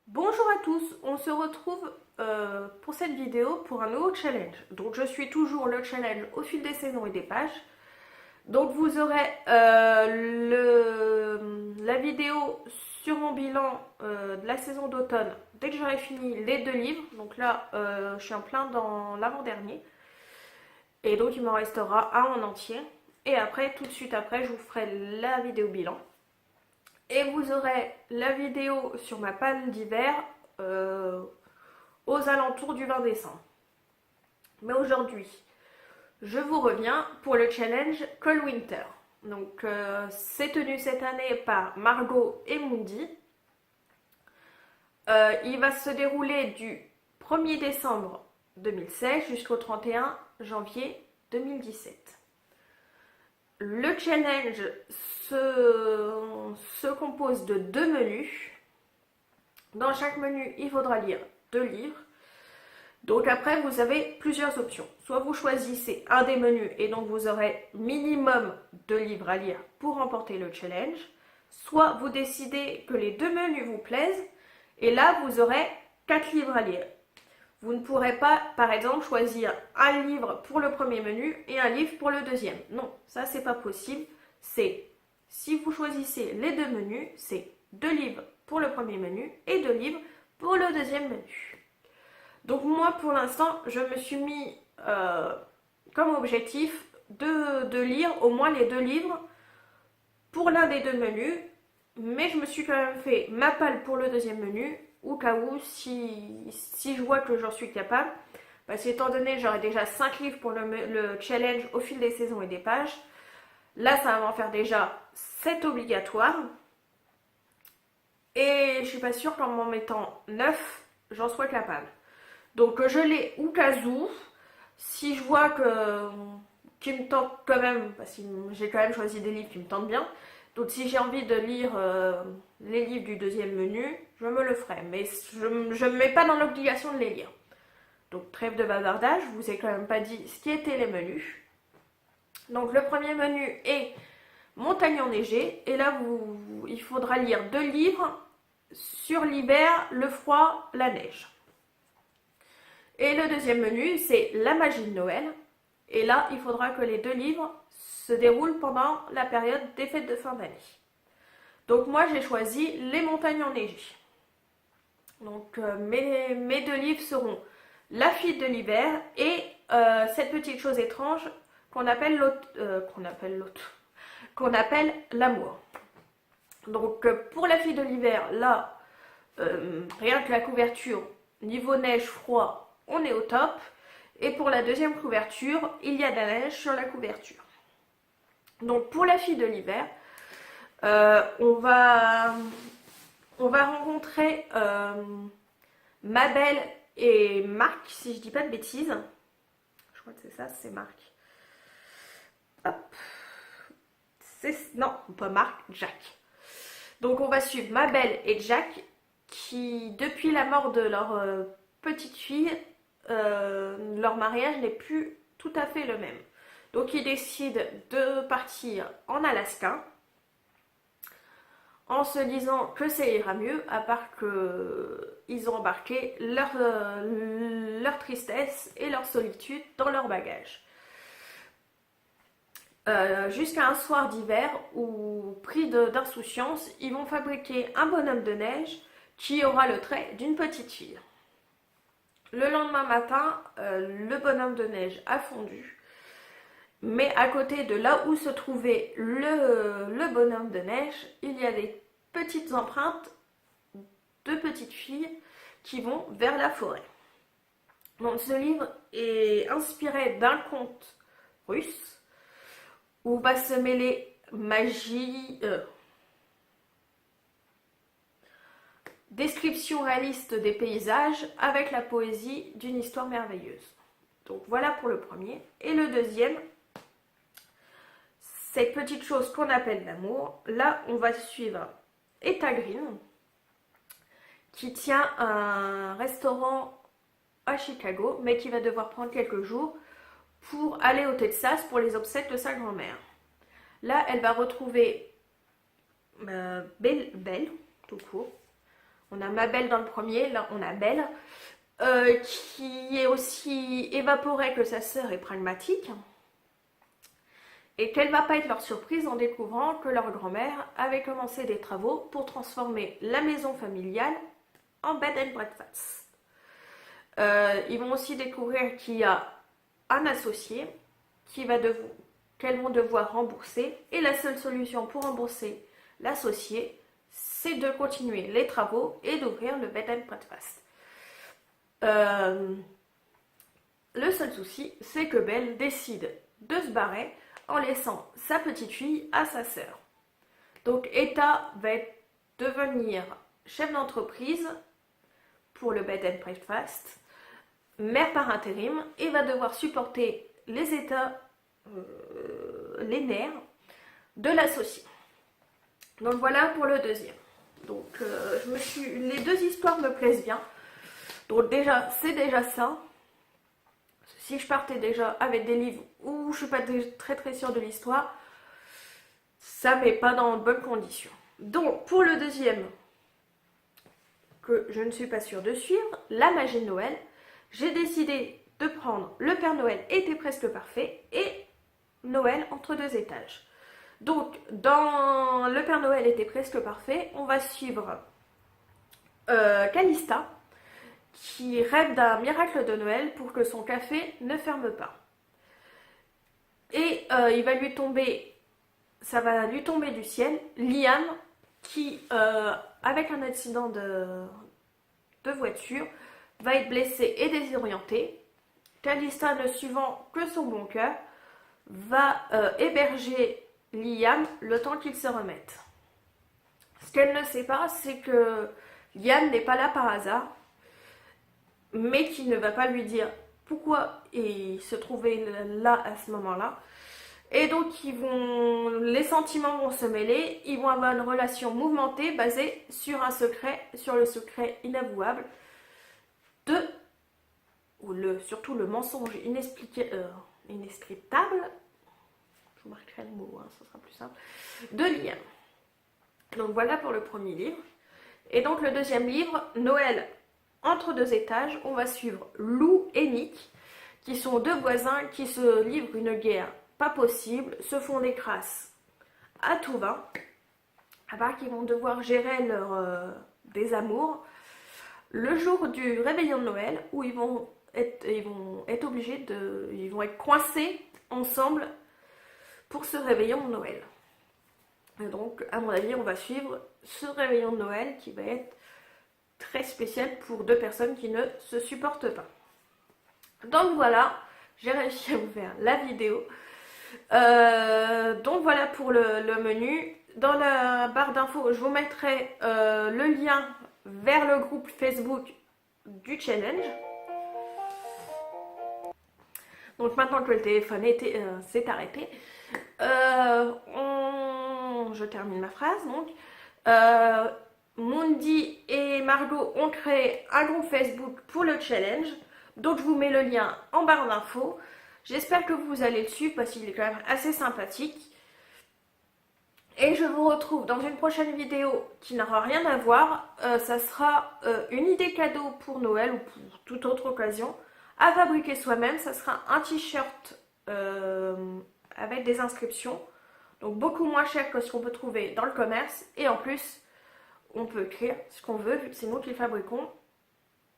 Bonjour à tous, on se retrouve pour cette vidéo pour un nouveau challenge. Donc je suis toujours le challenge au fil des saisons et des pages. Donc vous aurez la vidéo sur mon bilan de la saison d'automne dès que j'aurai fini les deux livres. Donc là je suis en plein dans l'avant-dernier. Et donc il m'en restera un en entier. Et après, tout de suite après, je vous ferai la vidéo bilan. Et vous aurez la vidéo sur ma palle d'hiver euh, aux alentours du 20 décembre. Mais aujourd'hui, je vous reviens pour le challenge Cold Winter. Donc, c'est tenu cette année par Margot et Mundi. Il va se dérouler du 1er décembre 2016 jusqu'au 31 janvier 2017. Le challenge se compose de deux menus. Dans chaque menu, il faudra lire deux livres. Donc après, vous avez plusieurs options. Soit vous choisissez un des menus et donc vous aurez minimum deux livres à lire pour remporter le challenge. Soit vous décidez que les deux menus vous plaisent et là, vous aurez quatre livres à lire. Vous ne pourrez pas, par exemple, choisir un livre pour le premier menu et un livre pour le deuxième. Non, ça c'est pas possible. C'est, si vous choisissez les deux menus, c'est deux livres pour le premier menu et deux livres pour le deuxième menu. Donc moi, pour l'instant, je me suis mis comme objectif de lire au moins les deux livres pour l'un des deux menus, mais je me suis quand même fait ma palle pour le deuxième menu, au cas où, si je vois que j'en suis capable, parce qu'étant donné j'aurai déjà 5 livres pour le challenge au fil des saisons et des pages, là ça va m'en faire déjà 7 obligatoires, et je suis pas sûre qu'en m'en mettant 9, j'en sois capable. Donc je l'ai au cas où, si je vois qui me tente quand même, parce que j'ai quand même choisi des livres qui me tentent bien, donc si j'ai envie de lire les livres du deuxième menu, je me le ferai, mais je ne me mets pas dans l'obligation de les lire. Donc trêve de bavardage, je vous ai quand même pas dit ce qui étaient les menus. Donc le premier menu est Montagne enneigée, et là il faudra lire deux livres sur l'hiver, le froid, la neige. Et le deuxième menu, c'est La magie de Noël. Et là, il faudra que les deux livres se déroulent pendant la période des fêtes de fin d'année. Donc moi, j'ai choisi Les montagnes enneigées. Donc mes deux livres seront La fille de l'hiver et Cette petite chose étrange qu'on appelle qu'on appelle l'amour. Donc pour La fille de l'hiver, là, rien que la couverture, niveau neige, froid, on est au top. Et pour la deuxième couverture, il y a de la neige sur la couverture. Donc pour La fille de l'hiver, on va rencontrer Mabel et Marc, si je dis pas de bêtises. Je crois que c'est ça, c'est Marc. Hop. Non, pas Marc, Jack. Donc on va suivre Mabel et Jack qui, depuis la mort de leur petite fille, leur mariage n'est plus tout à fait le même. Donc ils décident de partir en Alaska en se disant que ça ira mieux, à part qu'ils ont embarqué leur tristesse et leur solitude dans leur bagage. Jusqu'à un soir d'hiver où, pris d'insouciance, ils vont fabriquer un bonhomme de neige qui aura le trait d'une petite fille. Le lendemain matin, le bonhomme de neige a fondu, mais à côté de là où se trouvait le bonhomme de neige, il y a des petites empreintes de petites filles qui vont vers la forêt. Donc ce livre est inspiré d'un conte russe où va se mêler magie, description réaliste des paysages avec la poésie d'une histoire merveilleuse. Donc voilà pour le premier. Et le deuxième, cette petite chose qu'on appelle l'amour. Là, on va suivre Etta Green, qui tient un restaurant à Chicago, mais qui va devoir prendre quelques jours pour aller au Texas pour les obsèques de sa grand-mère. Là, elle va retrouver Belle, tout court, On a Mabel dans le premier, là on a Belle, qui est aussi évaporée que sa sœur est pragmatique. Et quelle va pas être leur surprise en découvrant que leur grand-mère avait commencé des travaux pour transformer la maison familiale en bed and breakfast. Ils vont aussi découvrir qu'il y a un associé qu'elles vont devoir rembourser. Et la seule solution pour rembourser l'associé, c'est de continuer les travaux et d'ouvrir le bed and breakfast. Le seul souci, c'est que Belle décide de se barrer en laissant sa petite fille à sa sœur. Donc Etta va devenir chef d'entreprise pour le bed and breakfast, mère par intérim, et va devoir supporter les états, les nerfs de l'associé. Donc voilà pour le deuxième. Donc les deux histoires me plaisent bien. Donc déjà, c'est déjà ça. Si je partais déjà avec des livres où je suis pas très très sûre de l'histoire, ça ne met pas dans de bonnes conditions. Donc pour le deuxième, que je ne suis pas sûre de suivre, La magie de Noël, j'ai décidé de prendre Le Père Noël était presque parfait et Noël entre deux étages. Donc dans Le Père Noël était presque parfait, on va suivre Calista, qui rêve d'un miracle de Noël pour que son café ne ferme pas. Et ça va lui tomber du ciel, Liam, qui, avec un accident de voiture, va être blessé et désorienté. Calista, ne suivant que son bon cœur, va héberger Liam le temps qu'il se remette. Ce qu'elle ne sait pas, c'est que Liam n'est pas là par hasard, mais qui ne va pas lui dire pourquoi il se trouvait là à ce moment-là. Et donc les sentiments vont se mêler, ils vont avoir une relation mouvementée basée sur le secret inavouable surtout le mensonge inexplicable, je vous marquerai le mot, ce sera plus simple, de Liam. Donc voilà pour le premier livre. Et donc le deuxième livre, Noël entre deux étages, on va suivre Lou et Nick, qui sont deux voisins qui se livrent une guerre pas possible, se font des crasses à tout va, à part qu'ils vont devoir gérer leur désamour le jour du réveillon de Noël, où ils vont être obligés ils vont être coincés ensemble pour ce réveillon de Noël. Et donc, à mon avis, on va suivre ce réveillon de Noël qui va être très spécial pour deux personnes qui ne se supportent pas. Donc voilà, j'ai réussi à vous faire la vidéo. Donc voilà pour le menu. Dans la barre d'infos, je vous mettrai le lien vers le groupe Facebook du challenge. Donc maintenant que le téléphone s'est arrêté, je termine ma phrase. Donc, Mundi et Margot ont créé un groupe Facebook pour le challenge. Donc je vous mets le lien en barre d'infos. J'espère que vous allez le suivre parce qu'il est quand même assez sympathique. Et je vous retrouve dans une prochaine vidéo qui n'aura rien à voir. Ça sera une idée cadeau pour Noël ou pour toute autre occasion à fabriquer soi-même. Ça sera un t-shirt avec des inscriptions. Donc beaucoup moins cher que ce qu'on peut trouver dans le commerce. Et en plus, on peut écrire ce qu'on veut vu que c'est nous qui le fabriquons.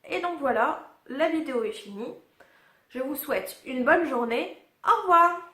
Et donc voilà, la vidéo est finie. Je vous souhaite une bonne journée. Au revoir!